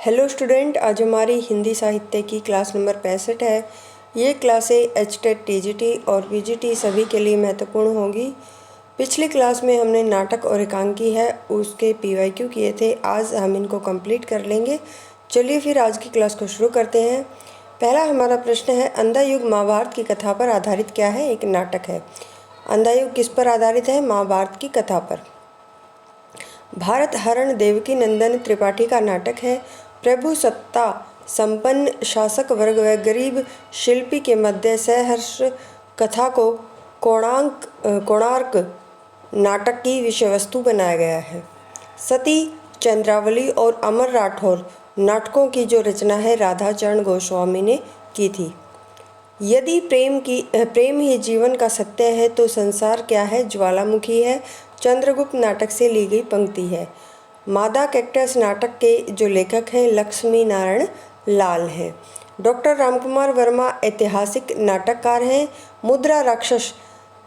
Hello student, आज हमारी हिंदी साहित्य की क्लास नंबर 65 है। ये क्लासें एचटेट, टीजीटी और पीजीटी सभी के लिए महत्वपूर्ण होगी। पिछली क्लास में हमने नाटक और एकांकी है उसके पीवाईक्यू किए थे। आज हम इनको कंप्लीट कर लेंगे। चलिए फिर आज की क्लास को शुरू करते हैं। पहला हमारा प्रश्न है, अंधा युग महाभारत की कथा पर आधारित क्या है? एक नाटक है। अंधा युग किस पर आधारित है? महाभारत की कथा पर। भारत हरण देवकी नंदन त्रिपाठी का नाटक है। प्रभु सत्ता संपन्न शासक वर्ग व गरीब शिल्पी के मध्य सहर्ष कथा को कोणार्क नाटक की विषय वस्तु बनाया गया है। सती, चंद्रावली और अमर राठौर नाटकों की जो रचना है राधा चरण गोस्वामी ने की थी। यदि प्रेम ही जीवन का सत्य है तो संसार क्या है? ज्वालामुखी है। चंद्रगुप्त नाटक से ली गई पंक्ति है। मादा कैक्टस नाटक के जो लेखक हैं लक्ष्मी नारायण लाल हैं। डॉक्टर रामकुमार वर्मा ऐतिहासिक नाटककार हैं। मुद्रा राक्षस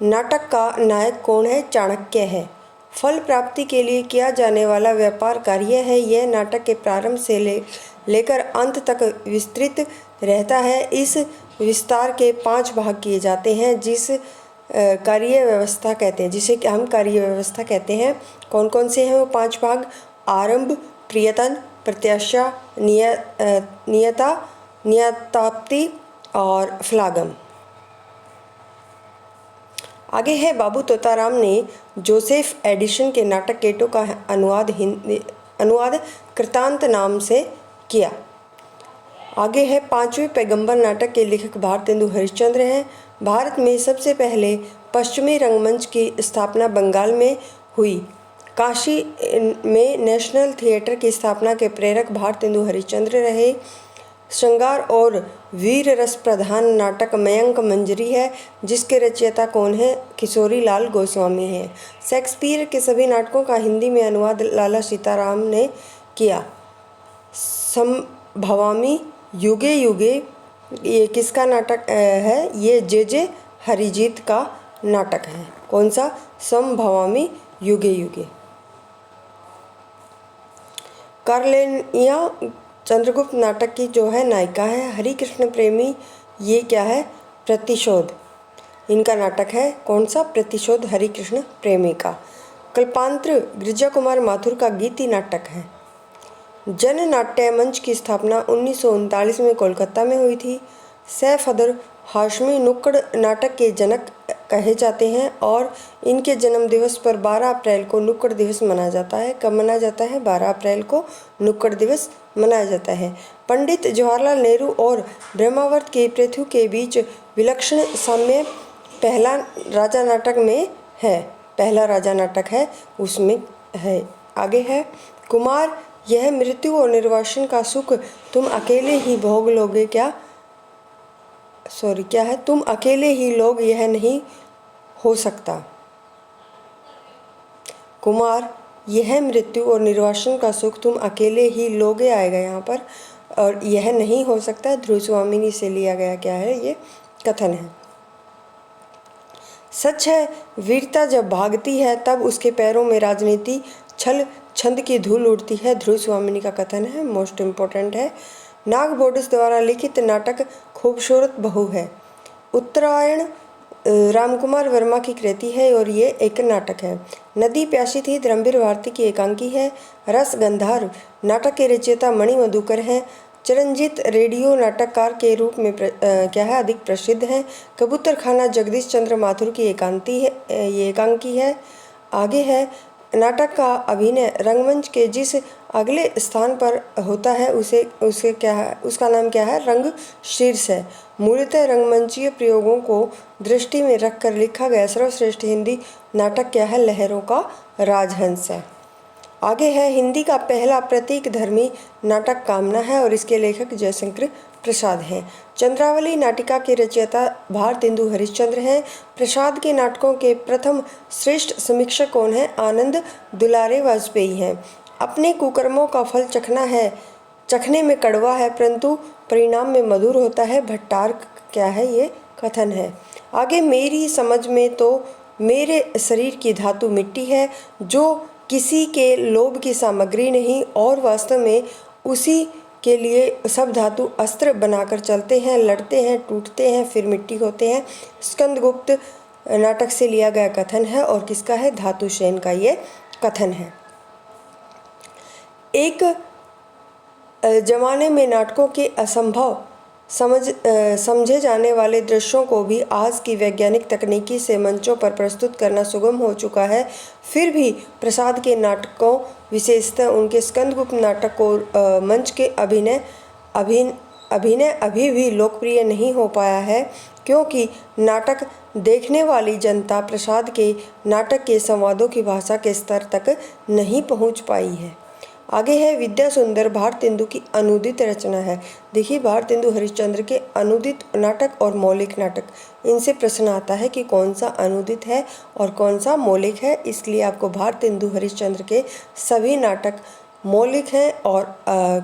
नाटक का नायक कौन है? चाणक्य है। फल प्राप्ति के लिए किया जाने वाला व्यापार कार्य है। यह नाटक के प्रारंभ से लेकर अंत तक विस्तृत रहता है। इस विस्तार के 5 भाग किए जाते हैं जिसे हम कार्य व्यवस्था कहते हैं। कौन कौन से हैं वो 5 भाग? आरंभ, प्रियतन, प्रत्याशा, नियताप्ति और फ्लागम। आगे है, बाबू तोताराम ने जोसेफ एडिसन के नाटक केटो का अनुवाद कृतांत नाम से किया। आगे है, 5वें पैगंबर नाटक के लेखक भारतेंदु हरिश्चंद्र हैं। भारत में सबसे पहले पश्चिमी रंगमंच की स्थापना बंगाल में हुई। काशी में नेशनल थिएटर की स्थापना के प्रेरक भारतेंदु हरिश्चंद्र रहे। श्रृंगार और वीर रस प्रधान नाटक मयंक मंजरी है जिसके रचयिता कौन है? किशोरी लाल गोस्वामी हैं। शेक्सपियर के सभी नाटकों का हिंदी में अनुवाद लाला सीताराम ने किया। संभवामी युगे युगे ये किसका नाटक है? ये जे हरिजीत का नाटक है। कौन सा? संभवामी युगे युगे। कार्लेनिया चंद्रगुप्त नाटक की जो है नायिका है। हरि कृष्ण प्रेमी ये क्या है? प्रतिशोध इनका नाटक है। कौन सा? प्रतिशोध हरि कृष्ण प्रेमी का। कल्पांतर गिरिजा कुमार माथुर का गीति नाटक है। जन नाट्य मंच की स्थापना 1939 में कोलकाता में हुई थी। सैफ अदर हाशमी नुक्कड़ नाटक के जनक कहे जाते हैं और इनके जन्म दिवस पर 12 अप्रैल को नुक्कड़ दिवस मनाया जाता है। कब मनाया जाता है? 12 अप्रैल को नुक्कड़ दिवस मनाया जाता है। पंडित जवाहरलाल नेहरू और ब्रह्मावर्त की पृथ्वी के बीच विलक्षण साम्य पहला राजा नाटक है उसमें है। आगे है, कुमार यह मृत्यु और निर्वासन का सुख तुम अकेले ही भोग लोगे क्या है? तुम अकेले ही लोग, यह नहीं हो सकता। कुमार यह मृत्यु और निर्वासन का सुख तुम अकेले ही लोगे आएगा यहाँ पर, और यह नहीं हो सकता ध्रुव स्वामिनी से लिया गया क्या है? ये कथन है। सच है, वीरता जब भागती है तब उसके पैरों में राजनीति छल छंद की धूल उड़ती है। ध्रुव स्वामिनी का कथन है, मोस्ट इम्पोर्टेंट है। नाग बोडस द्वारा लिखित नाटक खूबसूरत बहू है। उत्तरायण रामकुमार वर्मा की कृति है और ये एक नाटक है। नदी प्यासी थी धर्मवीर भारती की एकांकी है। रस गंधार नाटक के रचयिता मणि मधुकर हैं। चिरंजीत रेडियो नाटककार के रूप में अधिक प्रसिद्ध हैं। कबूतर खाना जगदीश चंद्र माथुर की एकांकी है। आगे है, नाटक का अभिनय रंगमंच के जिस अगले स्थान पर होता है उसका नाम क्या है? रंग शीर्ष है। मूलतः रंगमंचीय प्रयोगों को दृष्टि में रखकर लिखा गया सर्वश्रेष्ठ हिंदी नाटक क्या है? लहरों का राजहंस है। आगे है, हिंदी का पहला प्रतीक धर्मी नाटक कामना है और इसके लेखक जयशंकर प्रसाद हैं। चंद्रावली नाटिका के रचयिता भारतेंदु हरिश्चंद्र हैं। प्रसाद के नाटकों के प्रथम श्रेष्ठ समीक्षक कौन है? आनंद दुलारे वाजपेयी हैं। अपने कुकर्मों का फल चखने में कड़वा है परंतु परिणाम में मधुर होता है। भट्टार्क क्या है? ये कथन है। आगे, मेरी समझ में तो मेरे शरीर की धातु मिट्टी है जो किसी के लोभ की सामग्री नहीं और वास्तव में उसी के लिए सब धातु अस्त्र बनाकर चलते हैं, लड़ते हैं, टूटते हैं, फिर मिट्टी होते हैं। स्कंदगुप्त नाटक से लिया गया कथन है और किसका है? धातुसेन का ये कथन है। एक जमाने में नाटकों के असंभव समझे जाने वाले दृश्यों को भी आज की वैज्ञानिक तकनीकी से मंचों पर प्रस्तुत करना सुगम हो चुका है। फिर भी प्रसाद के नाटकों, विशेषतः उनके स्कंदगुप्त नाटक को मंच के अभिनय अभी भी लोकप्रिय नहीं हो पाया है, क्योंकि नाटक देखने वाली जनता प्रसाद के नाटक के संवादों की भाषा के स्तर तक नहीं पहुंच पाई है। आगे है विद्या सुंदर भारतेंदु की अनुदित रचना है। देखिए, भारतेंदु हरिश्चंद्र के अनुदित नाटक और मौलिक नाटक, इनसे प्रश्न आता है कि कौन सा अनुदित है और कौन सा मौलिक है। इसलिए आपको भारतेंदु हरिश्चंद्र के सभी नाटक मौलिक हैं और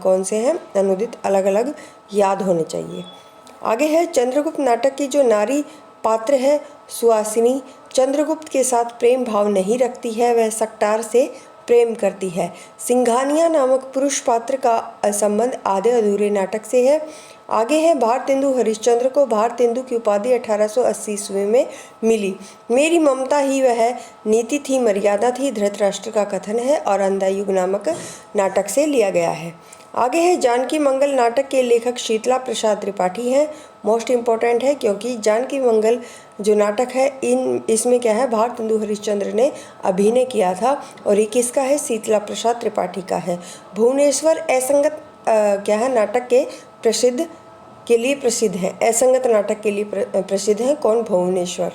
कौन से हैं अनुदित, अलग अलग याद होने चाहिए। आगे है चंद्रगुप्त नाटक की जो नारी पात्र है सुहासिनी, चंद्रगुप्त के साथ प्रेम भाव नहीं रखती है, वह सक्टार से प्रेम करती है। सिंघानिया नामक पुरुष पात्र का संबंध आधे अधूरे नाटक से है। आगे है भारतेंदु हरिश्चंद्र को भारतेंदु की उपाधि 1880 ईस्वी में मिली। मेरी ममता ही वह नीति थी, मर्यादा थी, धृतराष्ट्र का कथन है और अंधा युग नामक नाटक से लिया गया है। आगे है जानकी मंगल नाटक के लेखक शीतला प्रसाद त्रिपाठी हैं। मोस्ट इम्पोर्टेंट है क्योंकि जानकी मंगल जो नाटक है इसमें क्या है, भारतेंदु हरिश्चंद्र ने अभिनय किया था और ये किसका है? शीतला प्रसाद त्रिपाठी का है। भुवनेश्वर असंगत क्या है नाटक के लिए प्रसिद्ध है, असंगत नाटक के लिए प्रसिद्ध है। कौन? भुवनेश्वर।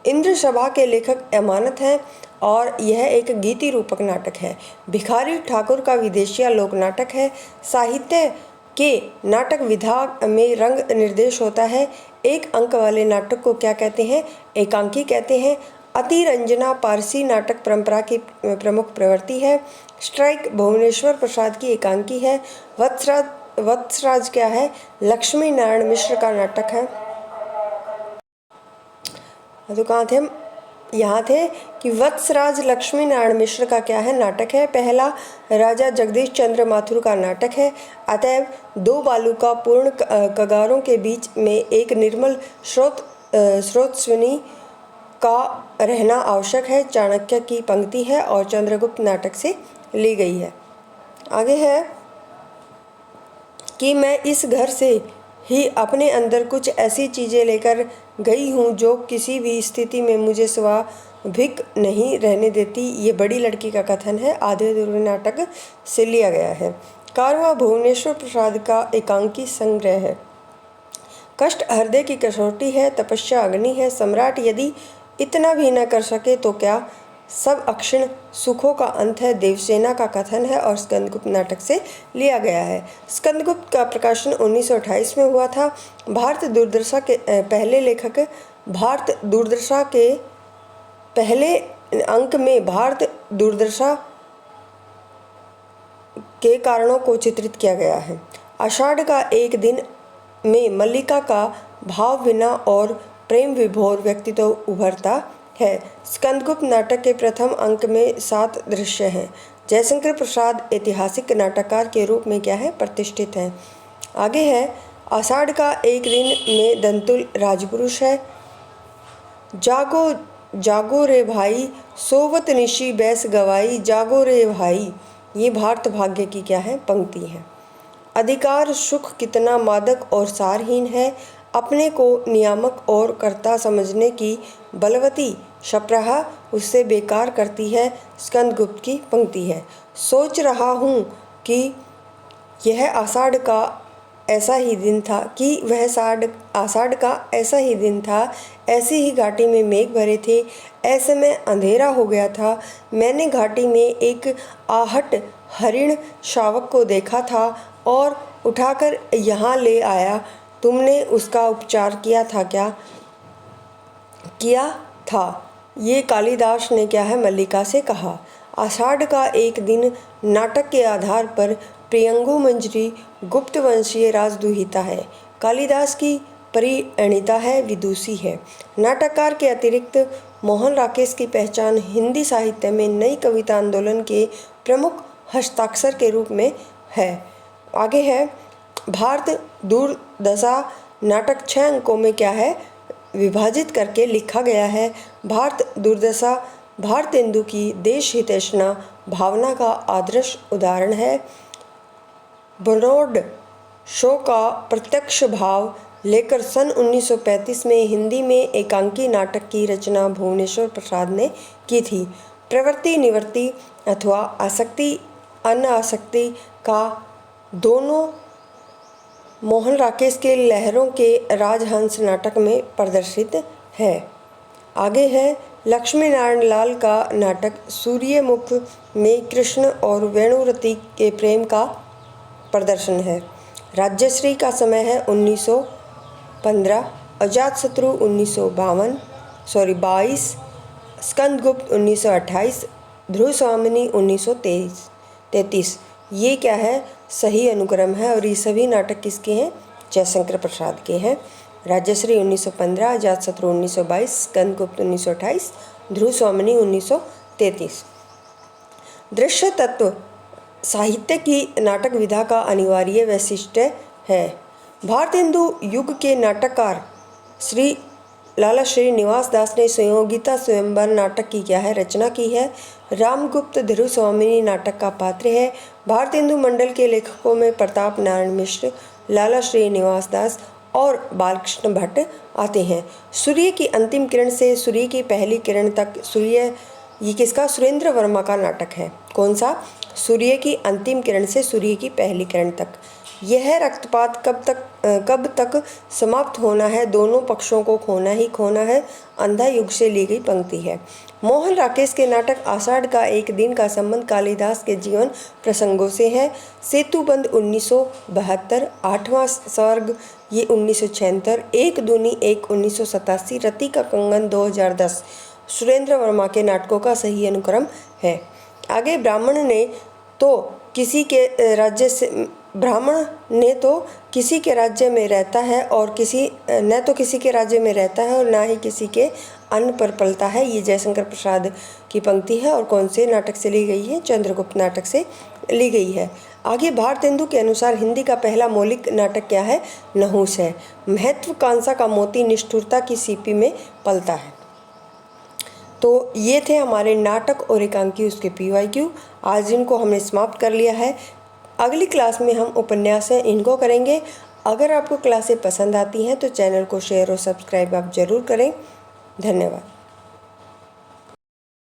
इंद्र सभा के लेखक अमानत हैं और यह एक गीति रूपक नाटक है। भिखारी ठाकुर का विदेशिया लोक नाटक है। साहित्य के नाटक विधा में रंग निर्देश होता है। एक अंक वाले नाटक को क्या कहते हैं? एकांकी कहते हैं। अतिरंजना पारसी नाटक परंपरा की प्रमुख प्रवृत्ति है। स्ट्राइक भुवनेश्वर प्रसाद की एकांकी है। वत्सराज क्या है? लक्ष्मी नारायण मिश्र का नाटक है। तो कहाँ थे हम? यहाँ थे कि वत्सराज लक्ष्मी नारायण मिश्र का क्या है? नाटक है। पहला राजा जगदीश चंद्र माथुर का नाटक है। अतएव दो बालू का पूर्ण कगारों के बीच में एक निर्मल स्रोतस्विनी का रहना आवश्यक है। चाणक्य की पंक्ति है और चंद्रगुप्त नाटक से ली गई है। आगे है कि मैं इस घर से ही अपने अंदर कुछ ऐसी चीज़ें लेकर गई हूँ जो किसी भी स्थिति में मुझे स्वाभाविक नहीं रहने देती। ये बड़ी लड़की का कथन है, आधे अधूरे नाटक से लिया गया है। कारवां भुवनेश्वर प्रसाद का एकांकी संग्रह है। कष्ट हृदय की कसौटी है, तपस्या अग्नि है। सम्राट यदि इतना भी न कर सके तो क्या, सब अक्षीण सुखों का अंत है। देवसेना का कथन है और स्कंदगुप्त नाटक से लिया गया है। स्कंदगुप्त का प्रकाशन 1928 में हुआ था। भारत दूरदर्शा के पहले लेखक, भारत दूरदर्शा के पहले अंक में भारत दूरदर्शा के कारणों को चित्रित किया गया है। आषाढ़ का एक दिन में मल्लिका का भाव विना और प्रेम विभोर व्यक्तित्व उभरता है। स्कंदगुप्त नाटक के प्रथम अंक में 7 दृश्य हैं। जयशंकर प्रसाद ऐतिहासिक नाटककार के रूप में क्या है? प्रतिष्ठित हैं। आगे है आषाढ़ का एक दिन में दंतुल राजपुरुष है। जागो जागो रे भाई, सोवत निशी बैस गवाई, जागो रे भाई, ये भारत भाग्य की क्या है? पंक्ति है। अधिकार सुख कितना मादक और सारहीन है, अपने को नियामक और कर्ता समझने की बलवती शप्रहा उससे बेकार करती है। स्कंदगुप्त की पंक्ति है। सोच रहा हूँ कि यह आषाढ़ का ऐसा ही दिन था कि वह आषाढ़ का ऐसा ही दिन था, ऐसी ही घाटी में मेघ भरे थे, ऐसे में अंधेरा हो गया था। मैंने घाटी में एक आहट हरिण शावक को देखा था और उठाकर यहाँ ले आया। तुमने उसका उपचार किया था क्या? किया था, ये कालिदास ने क्या है? मल्लिका से कहा। आषाढ़ का एक दिन नाटक के आधार पर प्रियंगु मंजरी गुप्त वंशीय राजदूहिता है। कालिदास की परिणीता है, विदुषी है। नाटककार के अतिरिक्त मोहन राकेश की पहचान हिंदी साहित्य में नई कविता आंदोलन के प्रमुख हस्ताक्षर के रूप में है। आगे है भारत दुर्दशा नाटक 6 अंकों में क्या है, विभाजित करके लिखा गया है। भारत दुर्दशा भारतेंदु की देश हितैषणा भावना का आदर्श उदाहरण है। बर्नार्ड शॉ का प्रत्यक्ष भाव लेकर सन 1935 में हिंदी में एकांकी नाटक की रचना भुवनेश्वर प्रसाद ने की थी। प्रवृत्ति निवृत्ति अथवा आसक्ति अनासक्ति का दोनों मोहन राकेश के लहरों के राजहंस नाटक में प्रदर्शित है। आगे है लक्ष्मी नारायण लाल का नाटक सूर्यमुख में कृष्ण और वेणुरती के प्रेम का प्रदर्शन है। राज्यश्री का समय है 1915, अजातशत्रु 1922, स्कंदगुप्त 1928, ध्रुव स्वामिनी 1933। ये क्या है, सही अनुक्रम है और ये सभी नाटक किसके हैं, जयशंकर प्रसाद के हैं। राज्यश्री 1915, अजातशत्रु 1922, स्कंदगुप्त 1928, ध्रुव स्वामिनी 1933। दृश्य तत्व साहित्य की नाटक विधा का अनिवार्य वैशिष्ट्य है। भारतेंदु युग के नाटककार श्री लाला श्रीनिवास दास ने संयोगिता स्वयंवर नाटक की क्या है, रचना की है। रामगुप्त ध्रुव स्वामिनी नाटक का पात्र है। भारतेंदु मंडल के लेखकों में प्रताप नारायण मिश्र, लाला श्रीनिवास दास और बालकृष्ण भट्ट आते हैं। सूर्य की अंतिम किरण से सूर्य की पहली किरण तक ये किसका, सुरेंद्र वर्मा का नाटक है। कौन सा, सूर्य की अंतिम किरण से सूर्य की पहली किरण तक। यह रक्तपात कब तक समाप्त होना है, दोनों पक्षों को खोना ही खोना है, अंधा युग से ली गई पंक्ति है। मोहन राकेश के नाटक आषाढ़ का एक दिन का संबंध कालिदास के जीवन प्रसंगों से है। सेतुबंध 1972, 8वां स्वर्ग ये 1976, एक दूनी एक 1987, रति का कंगन 2010 सुरेंद्र वर्मा के नाटकों का सही अनुक्रम है। आगे ब्राह्मण ने तो किसी के राज्य में रहता है और न तो किसी के राज्य में रहता है और ना ही किसी के अन्न पर पलता है। ये जयशंकर प्रसाद की पंक्ति है और कौन से नाटक से ली गई है, चंद्रगुप्त नाटक से ली गई है। आगे भारतेंदु के अनुसार हिंदी का पहला मौलिक नाटक क्या है, नहुस है। महत्वाकांक्षा का मोती निष्ठुरता की सीपी में पलता है। तो ये थे हमारे नाटक और एकांकी उसके PYQ। आज इनको हमने समाप्त कर लिया है। अगली क्लास में हम उपन्यास हैं इनको करेंगे। अगर आपको क्लासें पसंद आती हैं तो चैनल को शेयर और सब्सक्राइब आप ज़रूर करें। धन्यवाद।